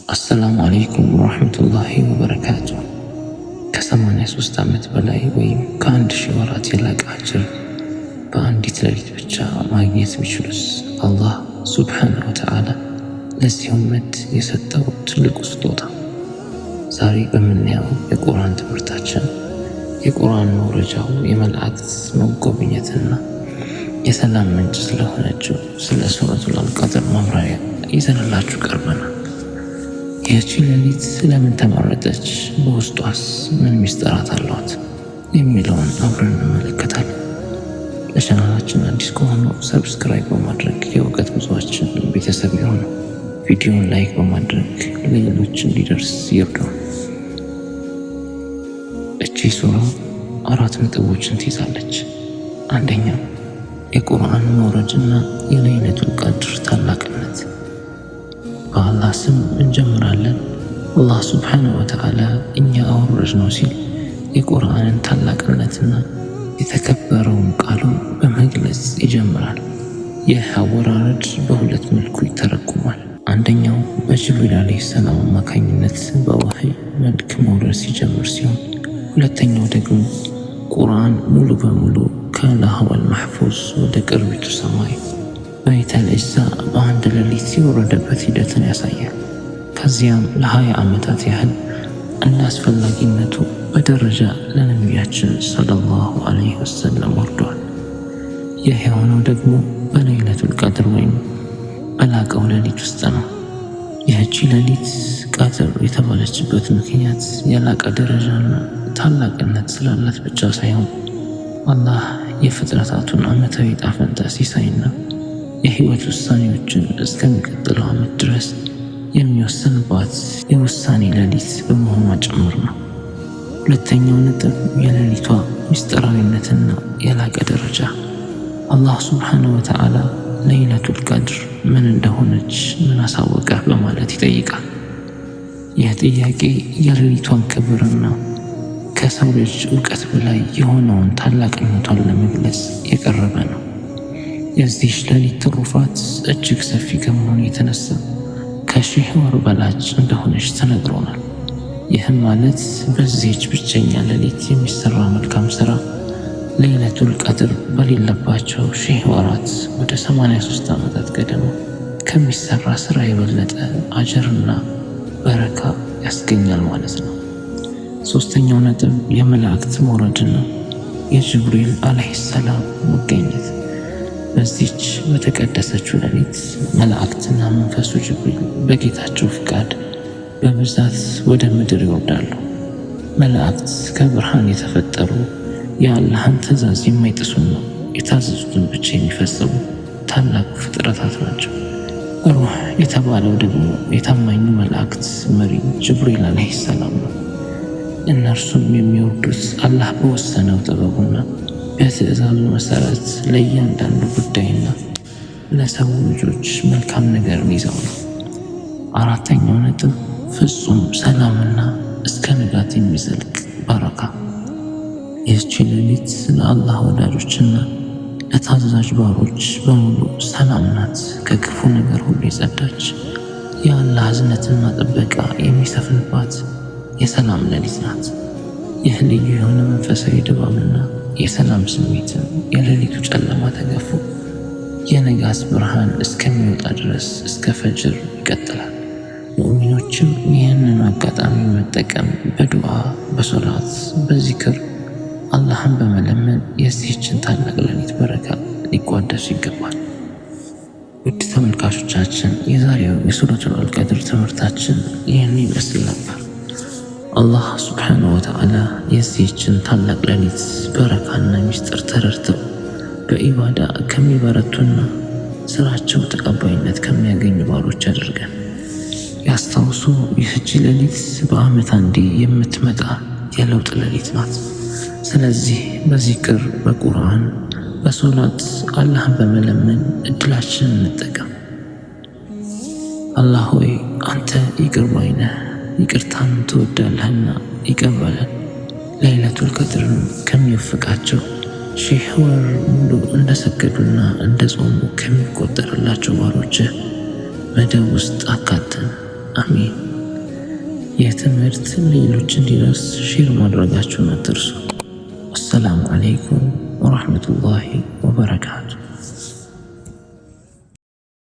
አሰላሙ አለይኩም ወራህመቱላሂ ወበረካቱ። ከ83 ዓመት በላይ ወይም ከ1000 ወራት የላቀ አጅር በአንዲት ሌሊት ብቻ ማግኘት ቢችሉስ አላህ ሱብሓነሁ ወተዓላ ለዚህ ኡመት የሰጠው ትልቁ ስጦታ። ዛሬ በምናየው የቁርአን ትምህርታችን የቁርአን መውረጃው የመላእክት መጎብኘትና የሰላም ምንጭ ስለሆነችው ስለ ሱረቱል አልቀድር ማብራሪያ ይዘንላችሁ ቀርበናል። ይህች ሌሊት ስለምን ተመረጠች? በውስጧስ ምን ሚስጥራት አሏት? የሚለውን አብረን እንመለከታለን። ለቻናላችን አዲስ ከሆኑ ሰብስክራይብ በማድረግ የእውቀት ጉዞአችን ቤተሰብ የሆኑ ቪዲዮን ላይክ በማድረግ ለሌሎች እንዲደርስ ይርዳው። እቺ ሱራ 4 ነጥቦችን ትይዛለች። አንደኛ፣ የቁርአን መውረድና የለይለቱል ቀድር ታላቅነት። በአላህ ስም እንጀምራለን። አላህ ሱብሓነሁ ወተዓላ እኛ አወረድነው ሲል የቁርአንን ታላቅነትና የተከበረውን ቃሉን በመግለጽ ይጀምራል። ይህ አወራረድ በሁለት መልኩ ይተረጉማል። አንደኛው በጅብሪል ዓለይሂ ሰላም አማካኝነት በወህይ መልክ መውረድ ሲጀምር ሲሆን፣ ሁለተኛው ደግሞ ቁርአን ሙሉ በሙሉ ከላህወል ማሕፉዝ ወደ ቅርቢቱ ሰማይ በይተል ዒዛ በአንድ ሌሊት የወረደበት ሂደትን ያሳያል። ከዚያም ለ20 ዓመታት ያህል እንደ አስፈላጊነቱ በደረጃ ለነቢያችን ሰለላሁ ዐለይሂ ወሰለም ወርዷል። ይህ የሆነው ደግሞ በለይለቱል ቀድር ወይም በላቀው ሌሊት ውስጥ ነው። ይህቺ ሌሊት ቀድር የተባለችበት ምክንያት የላቀ ደረጃና ታላቅነት ስላላት ብቻ ሳይሆን አላህ የፍጥረታቱን ዓመታዊ ዕጣ ፈንታ ሲሳይና የህይወት ውሳኔዎችን እስከሚቀጥለው ዓመት ድረስ የሚወስንባት የውሳኔ ሌሊት በመሆኗ ጭምር ነው። ሁለተኛው ነጥብ የሌሊቷ ምስጢራዊነትና የላቀ ደረጃ። አላህ ሱብሓነሁ ወተዓላ ለይለቱል ቀድር ምን እንደሆነች ምን አሳወቀ በማለት ይጠይቃል። ይህ ጥያቄ የሌሊቷን ክብርና ከሰው ልጅ እውቀት በላይ የሆነውን ታላቅነቷን ለመግለጽ የቀረበ ነው። የዚህች ሌሊት ትሩፋት እጅግ ሰፊ ከመሆኑ የተነሳ ከ1000 ወር በላጭ እንደሆነች ተነግሮናል። ይህም ማለት በዚህች ብቸኛ ሌሊት የሚሰራ መልካም ስራ ለይለቱል ቀድር በሌለባቸው 1000 ወራት ወደ 83 ዓመታት ገደማ ከሚሰራ ስራ የበለጠ አጀርና በረካ ያስገኛል ማለት ነው። ሶስተኛው ነጥብ የመላእክት መውረድና የጅብሪል ዓለይሂ ሰላም መገኘት። በዚች በተቀደሰችው ሌሊት መላእክትና መንፈሱ ጅብሪል በጌታቸው ፍቃድ በብዛት ወደ ምድር ይወርዳሉ። መላእክት ከብርሃን የተፈጠሩ የአላህን ትእዛዝ የማይጥሱና የታዘዙትን ብቻ የሚፈጽሙ ታላቅ ፍጥረታት ናቸው። ሩህ የተባለው ደግሞ የታማኙ መላእክት መሪ ጅብሪል ዓለይሂ ሰላም ነው። እነርሱም የሚወርዱት አላህ በወሰነው ጥበቡና በትእዛዙ መሰረት ለእያንዳንዱ ጉዳይና ለሰው ልጆች መልካም ነገርን ይዘው ነው። አራተኛው ነጥብ ፍጹም ሰላምና እስከ ንጋት የሚዘልቅ በረካ። ይህች ሌሊት ለአላህ ወዳጆችና ለታዛዥ ባሮች በሙሉ ሰላም ናት። ከክፉ ነገር ሁሉ የጸዳች የአላህ እዝነትና ጥበቃ የሚሰፍንባት የሰላም ሌሊት ናት። ይህ ልዩ የሆነ መንፈሳዊ ድባብና የሰላም ስሜትን የሌሊቱ ጨለማ ተገፎ የነጋስ ብርሃን እስከሚወጣ ድረስ እስከ ፈጅር ይቀጥላል። ሙእሚኖችም ይህንን አጋጣሚ መጠቀም በዱዓ በሶላት በዚክር አላህን በመለመን የዚህችን ታላቅ ሌሊት በረካ ሊቋደሱ ይገባል። ውድ ተመልካቾቻችን የዛሬው የሱረቱል አልቀድር ትምህርታችን ይህን ይመስል ነበር። አላህ ሱብሓነሁ ወተዓላ የዚህችን ታላቅ ሌሊት በረካና ሚስጥር ተረድተው በኢባዳ ከሚበረቱና ስራቸው ተቀባይነት ከሚያገኙ ባሮች አድርገን። ያስታውሱ፣ ይህች ሌሊት በዓመት አንዴ የምትመጣ የለውጥ ሌሊት ናት። ስለዚህ በዚክር በቁርአን በሶላት አላህን በመለመን እድላችንን እንጠቀም። አላህ ሆይ አንተ ይቅር ባይ ነህ፣ ይቅርታን ትወዳለህና ይቅር በለን። ለይለቱል ቀድርን ከሚወፍቃቸው 1000 ወር ሙሉ እንደሰገዱና እንደጾሙ ከሚቆጠርላቸው ባሮችህ መደብ ውስጥ አካተን። አሚን። ይህ ትምህርት ሌሎች እንዲደርስ ሼር ማድረጋችሁን አትርሱ። ወሰላሙ አለይኩም ወረሕመቱላሂ ወበረካቱ።